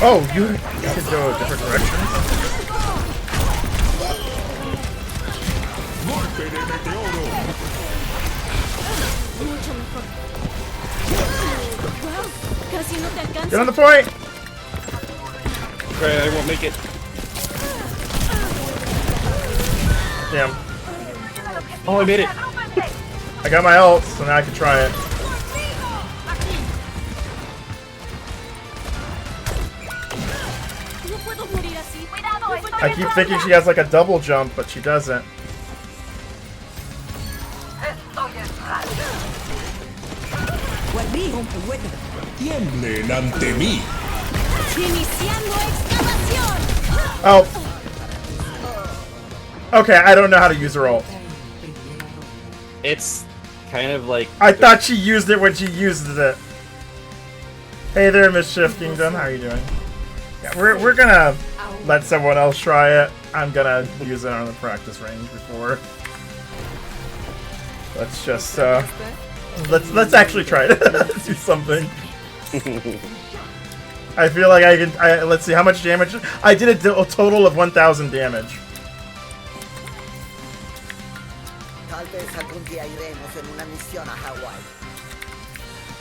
Oh, you could go a different direction. Get on the point! Right, I won't make it. Damn. Oh, I made it. I got my ult, so now I can try it. I keep thinking she has like a double jump, but she doesn't. Tiemblen ante mí. Oh. Okay, I don't know how to use her ult. It's kind of like... I thought she used it when she used it. Hey there, Mischief Kingdom. How are you doing? Yeah, we're gonna let someone else try it. I'm gonna use it on the practice range before. Let's just let's actually try it. Do something. I feel like I can. Let's see how much damage. I did a total of 1,000 damage.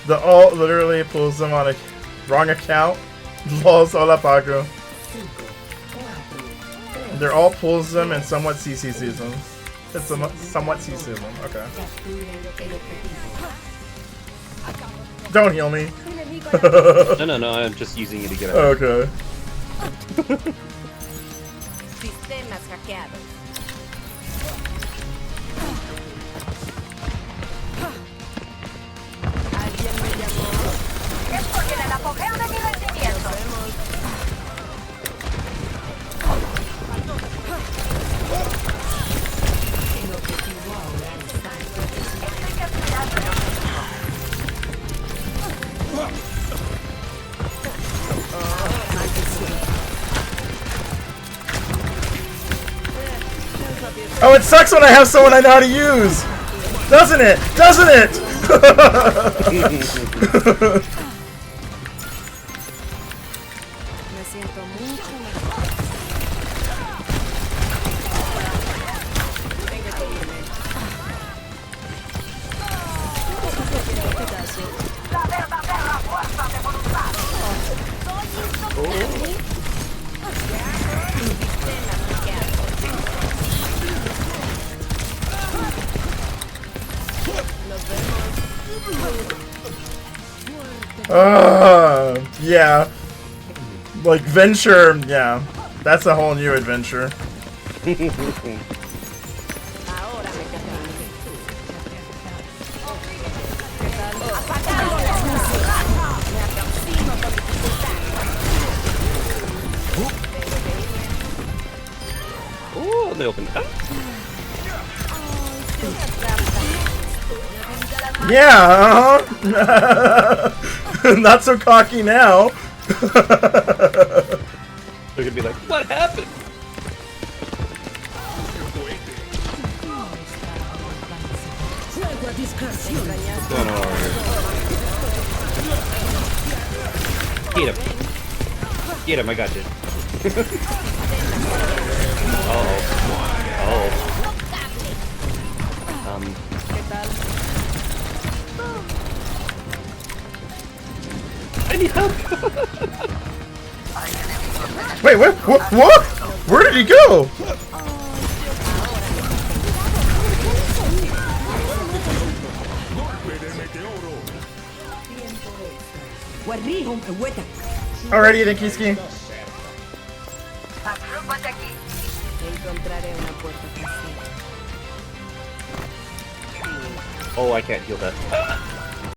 The ult literally pulls them on a wrong account. Lols, hola Paco. They're all pulls them and somewhat CC seasons. It's somewhat CC them. Okay. Don't heal me. No, I'm just using it to get out. Okay. Oh, it sucks when I have someone I know how to use! Doesn't it? Doesn't it? Yeah. Like, venture, yeah. That's a whole new adventure. Oh, they opened it up. Yeah, not so cocky now. They're gonna be like, what happened? What's going on over here? Get him. Get him, I got you. Uh-oh. Oh. I need help! Wait, what? Where did he go? Alrighty, then, Kiski. Oh, I can't heal that.